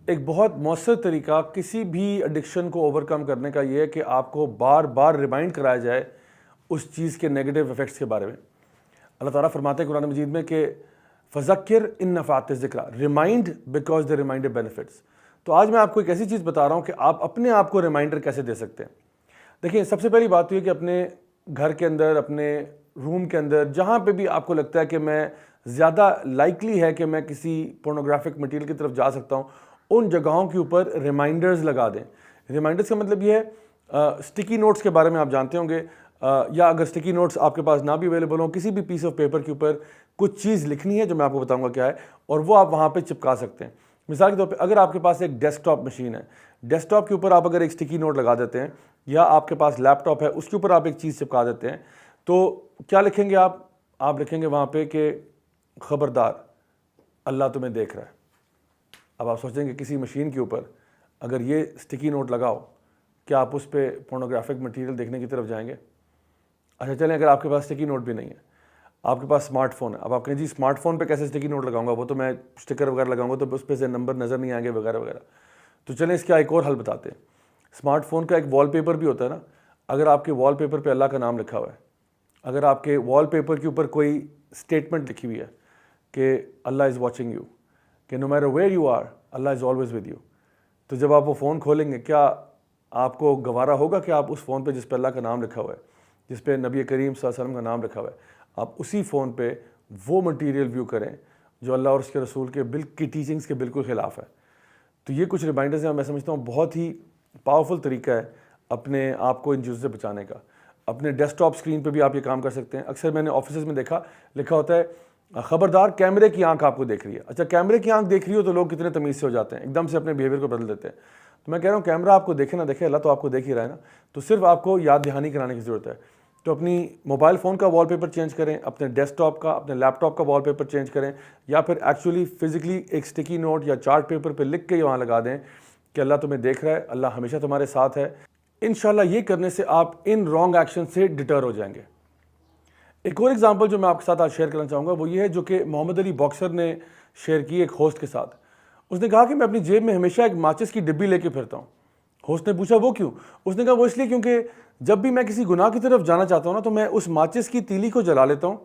ایک بہت مؤثر طریقہ کسی بھی ایڈکشن کو اوورکم کرنے کا یہ ہے کہ آپ کو بار بار ریمائنڈ کرایا جائے اس چیز کے نیگیٹو ایفیکٹس کے بارے میں۔ اللہ تعالیٰ فرماتے ہیں قرآن مجید میں کہ فذکر ان نفعت الذکریٰ، remind because the remind benefits. تو آج میں آپ کو ایک ایسی چیز بتا رہا ہوں کہ آپ اپنے آپ کو ریمائنڈر کیسے دے سکتے ہیں۔ دیکھیں، سب سے پہلی بات تو یہ کہ اپنے گھر کے اندر، اپنے روم کے اندر، جہاں پہ بھی آپ کو لگتا ہے کہ میں زیادہ لائکلی ہے کہ میں کسی پورنوگرافک مٹیریل کی طرف جا سکتا ہوں، ان جگہوں کے اوپر ریمائنڈرز لگا دیں۔ ریمائنڈرز کا مطلب یہ ہے سٹکی نوٹس کے بارے میں آپ جانتے ہوں گے، یا اگر سٹکی نوٹس آپ کے پاس نہ بھی اویلیبل ہوں، کسی بھی پیس آف پیپر کے اوپر کچھ چیز لکھنی ہے جو میں آپ کو بتاؤں گا کیا ہے، اور وہ آپ وہاں پہ چپکا سکتے ہیں۔ مثال کے طور پہ اگر آپ کے پاس ایک ڈیسک ٹاپ مشین ہے، ڈیسک ٹاپ کے اوپر آپ اگر ایک سٹکی نوٹ لگا دیتے ہیں، یا آپ کے پاس لیپ ٹاپ ہے اس کے اوپر آپ ایک چیز چپکا دیتے ہیں، تو کیا لکھیں گے آپ لکھیں گے وہاں پہ کہ خبردار، اللہ تمہیں دیکھ رہا ہے۔ اب آپ سوچیں کہ کسی مشین کے اوپر اگر یہ سٹکی نوٹ لگاؤ، کیا آپ اس پہ پورنوگرافک مٹیریل دیکھنے کی طرف جائیں گے؟ اچھا چلیں، اگر آپ کے پاس سٹکی نوٹ بھی نہیں ہے، آپ کے پاس اسمارٹ فون ہے، اب آپ کہیں جی اسمارٹ فون پہ کیسے سٹکی نوٹ لگاؤں گا، وہ تو میں اسٹکر وغیرہ لگاؤں گا تو اس پہ سے نمبر نظر نہیں آئیں گے وغیرہ وغیرہ۔ تو چلیں اس کا ایک اور حل بتاتے ہیں۔ اسمارٹ فون کا ایک وال پیپر بھی ہوتا ہے نا، اگر آپ کے وال پیپر پہ اللہ کا نام لکھا ہوا ہے، اگر آپ کے وال پیپر کے اوپر کوئی اسٹیٹمنٹ لکھی ہوئی ہے کہ اللہ از واچنگ یو، کہ no matter where you are Allah is always with you, تو جب آپ وہ فون کھولیں گے، کیا آپ کو گوارا ہوگا کہ آپ اس فون پہ جس پہ اللہ کا نام لکھا ہوا ہے، جس پہ نبی کریم صلی اللہ علیہ وسلم کا نام لکھا ہوا ہے، آپ اسی فون پہ وہ مٹیریل ویو کریں جو اللہ اور اس کے رسول کے کی ٹیچنگز کے بالکل خلاف ہے؟ تو یہ کچھ ریمائنڈرز ہیں، میں سمجھتا ہوں بہت ہی پاورفل طریقہ ہے اپنے آپ کو ان چیزوں سے بچانے کا۔ اپنے ڈیسک ٹاپ اسکرین پہ بھی آپ یہ کام کر سکتے ہیں۔ اکثر میں نے آفیسز میں دیکھا لکھا ہوتا ہے خبردار کیمرے کی آنکھ آپ کو دیکھ رہی ہے۔ اچھا، کیمرے کی آنکھ دیکھ رہی ہو تو لوگ کتنے تمیز سے ہو جاتے ہیں، ایک دم سے اپنے بیہیویئر کو بدل دیتے ہیں۔ تو میں کہہ رہا ہوں کیمرہ آپ کو دیکھے نہ دیکھے، اللہ تو آپ کو دیکھ ہی رہا ہے نا، تو صرف آپ کو یاد دہانی کرانے کی ضرورت ہے۔ تو اپنی موبائل فون کا وال پیپر چینج کریں، اپنے ڈیسک ٹاپ کا، اپنے لیپ ٹاپ کا وال پیپر چینج کریں، یا پھر ایکچولی فزیکلی ایک سٹکی نوٹ یا چارٹ پیپر پہ لکھ کے وہاں لگا دیں کہ اللہ تمہیں دیکھ رہا ہے، اللہ ہمیشہ تمہارے ساتھ ہے۔ انشاءاللہ یہ کرنے سے آپ ان رانگ ایکشن سے ڈٹر ہو جائیں گے۔ ایک اور ایگزامپل جو میں آپ کے ساتھ آج شیئر کرنا چاہوں گا وہ یہ ہے جو کہ محمد علی باکسر نے شیئر کی ایک ہوسٹ کے ساتھ۔ اس نے کہا کہ میں اپنی جیب میں ہمیشہ ایک ماچس کی ڈبی لے کے پھرتا ہوں۔ ہوسٹ نے پوچھا وہ کیوں؟ اس نے کہا وہ اس لیے کیونکہ جب بھی میں کسی گناہ کی طرف جانا چاہتا ہوں نا، تو میں اس ماچس کی تیلی کو جلا لیتا ہوں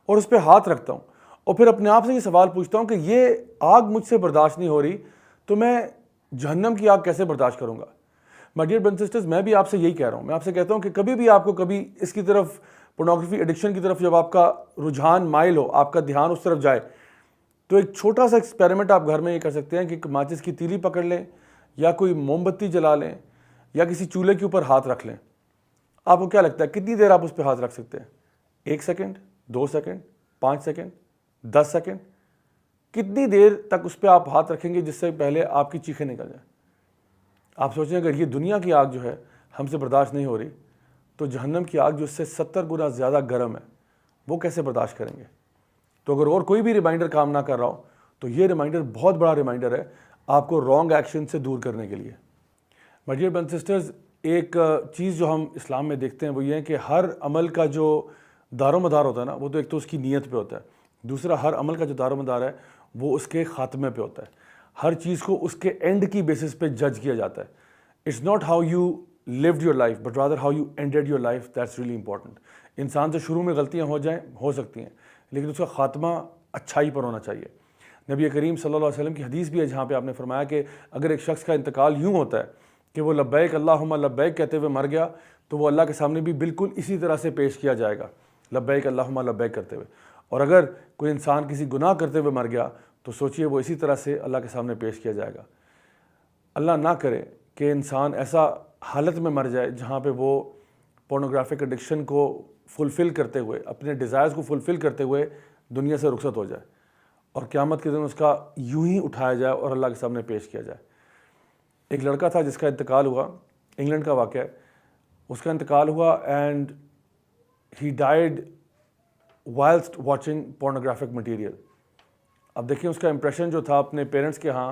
اور اس پہ ہاتھ رکھتا ہوں، اور پھر اپنے آپ سے یہ سوال پوچھتا ہوں کہ یہ آگ مجھ سے برداشت نہیں ہو رہی تو میں جہنم کی آگ کیسے برداشت کروں گا؟ My dear brothers and sisters, میں بھی آپ سے یہی کہہ رہا ہوں، میں آپ سے کہتا ہوں کہ کبھی بھی آپ کو کبھی اس کی طرف، پورنوگرافی ایڈکشن کی طرف جب آپ کا رجحان مائل ہو، آپ کا دھیان اس طرف جائے، تو ایک چھوٹا سا ایکسپیریمنٹ آپ گھر میں یہ کر سکتے ہیں کہ ماچس کی تیلی پکڑ لیں، یا کوئی موم بتی جلا لیں، یا کسی چولہے کے اوپر ہاتھ رکھ لیں۔ آپ کو کیا لگتا ہے کتنی دیر آپ اس پہ ہاتھ رکھ سکتے ہیں؟ 1 سیکنڈ، 2 سیکنڈ، 5 سیکنڈ، 10 سیکنڈ؟ کتنی دیر تک اس پہ آپ ہاتھ رکھیں گے جس سے پہلے آپ کی چیخیں نکل جائیں؟ آپ سوچیں اگر یہ دنیا کی آگ جو ہے ہم سے برداشت نہیں ہو رہی، تو جہنم کی آگ جو اس سے 70 گنا زیادہ گرم ہے، وہ کیسے برداشت کریں گے؟ تو اگر اور کوئی بھی ریمائنڈر کام نہ کر رہا ہو تو یہ ریمائنڈر بہت بڑا ریمائنڈر ہے آپ کو رانگ ایکشن سے دور کرنے کے لیے۔ مائی ڈیئر برادرز اینڈ سسٹرز، ایک چیز جو ہم اسلام میں دیکھتے ہیں وہ یہ ہے کہ ہر عمل کا جو دار و مدار ہوتا ہے نا، وہ تو ایک تو اس کی نیت پہ ہوتا ہے، دوسرا ہر عمل کا جو دار و مدار ہے وہ اس کے خاتمے پہ ہوتا ہے۔ ہر چیز کو اس کے اینڈ کی بیسس پہ جج کیا جاتا ہے۔ It's not how you lived your life but rather how you ended your life, that's really important۔ انسان سے شروع میں غلطیاں ہو سکتی ہیں، لیکن اس کا خاتمہ اچھائی پر ہونا چاہیے۔ نبی کریم صلی اللہ علیہ وسلم کی حدیث بھی ہے جہاں پہ آپ نے فرمایا کہ اگر ایک شخص کا انتقال یوں ہوتا ہے کہ وہ لبیک اللہم لبیک کہتے ہوئے مر گیا، تو وہ اللہ کے سامنے بھی بالکل اسی طرح سے پیش کیا جائے گا، لبیک اللہم لبیک کرتے ہوئے۔ اور اگر کوئی انسان کسی گناہ کرتے ہوئے مر گیا تو سوچئے وہ اسی طرح سے اللہ کے سامنے پیش کیا جائے گا۔ اللہ نہ کرے کہ انسان ایسا حالت میں مر جائے جہاں پہ وہ پورنوگرافک ایڈکشن کو فلفل کرتے ہوئے، اپنے ڈیزائرز کو فلفل کرتے ہوئے دنیا سے رخصت ہو جائے، اور قیامت کے دن اس کا یوں ہی اٹھایا جائے اور اللہ کے سامنے پیش کیا جائے۔ ایک لڑکا تھا جس کا انتقال ہوا، انگلینڈ کا واقعہ ہے، اس کا انتقال ہوا and he died whilst watching pornographic material. اب دیکھیں اس کا امپریشن جو تھا اپنے پیرنٹس کے ہاں،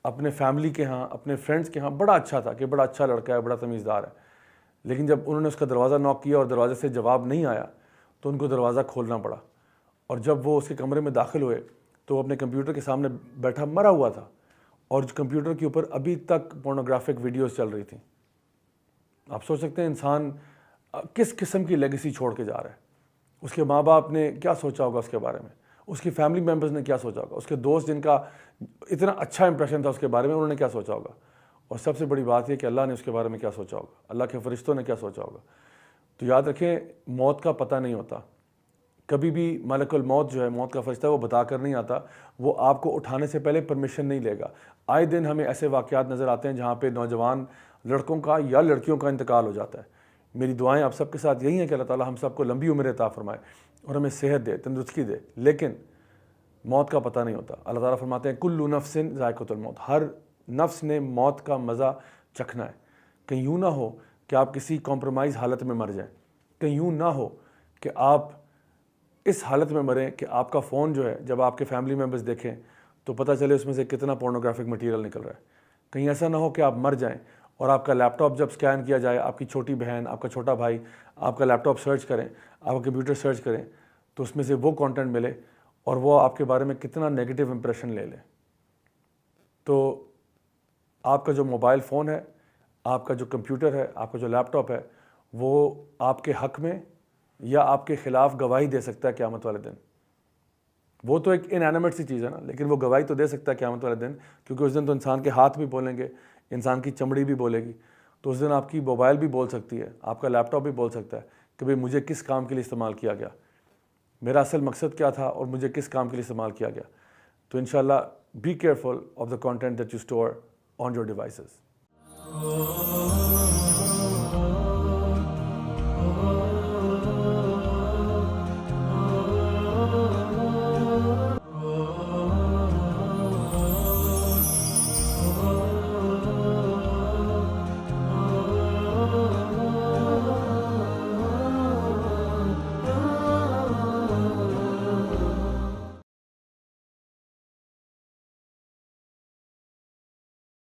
اپنے فیملی کے ہاں، اپنے فرینڈس کے ہاں بڑا اچھا تھا کہ بڑا اچھا لڑکا ہے، بڑا تمیزدار ہے۔ لیکن جب انہوں نے اس کا دروازہ ناک کیا اور دروازے سے جواب نہیں آیا تو ان کو دروازہ کھولنا پڑا، اور جب وہ اس کے کمرے میں داخل ہوئے تو وہ اپنے کمپیوٹر کے سامنے بیٹھا مرا ہوا تھا، اور کمپیوٹر کے اوپر ابھی تک پورنوگرافک ویڈیوز چل رہی تھیں. آپ سوچ سکتے ہیں انسان کس قسم کی لیگیسی چھوڑ کے جا رہا ہے. اس کے ماں باپ نے کیا سوچا ہوگا اس کے بارے میں, اس کی فیملی ممبرز نے کیا سوچا ہوگا, اس کے دوست جن کا اتنا اچھا امپریشن تھا اس کے بارے میں انہوں نے کیا سوچا ہوگا, اور سب سے بڑی بات یہ کہ اللہ نے اس کے بارے میں کیا سوچا ہوگا, اللہ کے فرشتوں نے کیا سوچا ہوگا. تو یاد رکھیں, موت کا پتہ نہیں ہوتا. کبھی بھی ملک الموت جو ہے, موت کا فرشتہ, وہ بتا کر نہیں آتا, وہ آپ کو اٹھانے سے پہلے پرمیشن نہیں لے گا. آئے دن ہمیں ایسے واقعات نظر آتے ہیں جہاں پہ نوجوان لڑکوں کا یا لڑکیوں کا انتقال ہو جاتا ہے. میری دعائیں آپ سب کے ساتھ یہی ہیں کہ اللہ تعالیٰ ہم سب کو لمبی عمر عطا فرمائے اور ہمیں صحت دے, تندرستی دے. لیکن موت کا پتہ نہیں ہوتا. اللہ تعالیٰ فرماتے ہیں کل نفس ذائقۃ الموت, ہر نفس نے موت کا مزہ چکھنا ہے. کہیں یوں نہ ہو کہ آپ کسی کمپرومائز حالت میں مر جائیں, کہیں یوں نہ ہو کہ آپ اس حالت میں مریں کہ آپ کا فون جو ہے جب آپ کے فیملی ممبرز دیکھیں تو پتہ چلے اس میں سے کتنا پورنوگرافک مٹیریل نکل رہا ہے. کہیں ایسا نہ ہو کہ آپ مر جائیں اور آپ کا لیپ ٹاپ جب سکین کیا جائے, آپ کی چھوٹی بہن, آپ کا چھوٹا بھائی آپ کا لیپ ٹاپ سرچ کریں, آپ کا کمپیوٹر سرچ کریں تو اس میں سے وہ کانٹینٹ ملے اور وہ آپ کے بارے میں کتنا نیگیٹو امپریشن لے لیں. تو آپ کا جو موبائل فون ہے, آپ کا جو کمپیوٹر ہے, آپ کا جو لیپ ٹاپ ہے, وہ آپ کے حق میں یا آپ کے خلاف گواہی دے سکتا ہے قیامت والے دن. وہ تو ایک انینیمیٹ سی چیز ہے نا, لیکن وہ گواہی تو دے سکتا ہے قیامت والے دن, کیونکہ اس دن تو انسان کے ہاتھ بھی بولیں گے, انسان کی چمڑی بھی بولے گی. تو اس دن آپ کی موبائل بھی بول سکتی ہے, آپ کا لیپ ٹاپ بھی بول سکتا ہے کہ بھئی مجھے کس کام کے لیے استعمال کیا گیا, میرا اصل مقصد کیا تھا اور مجھے کس کام کے لیے استعمال کیا گیا. تو انشاءاللہ be careful of the content that you store on your devices.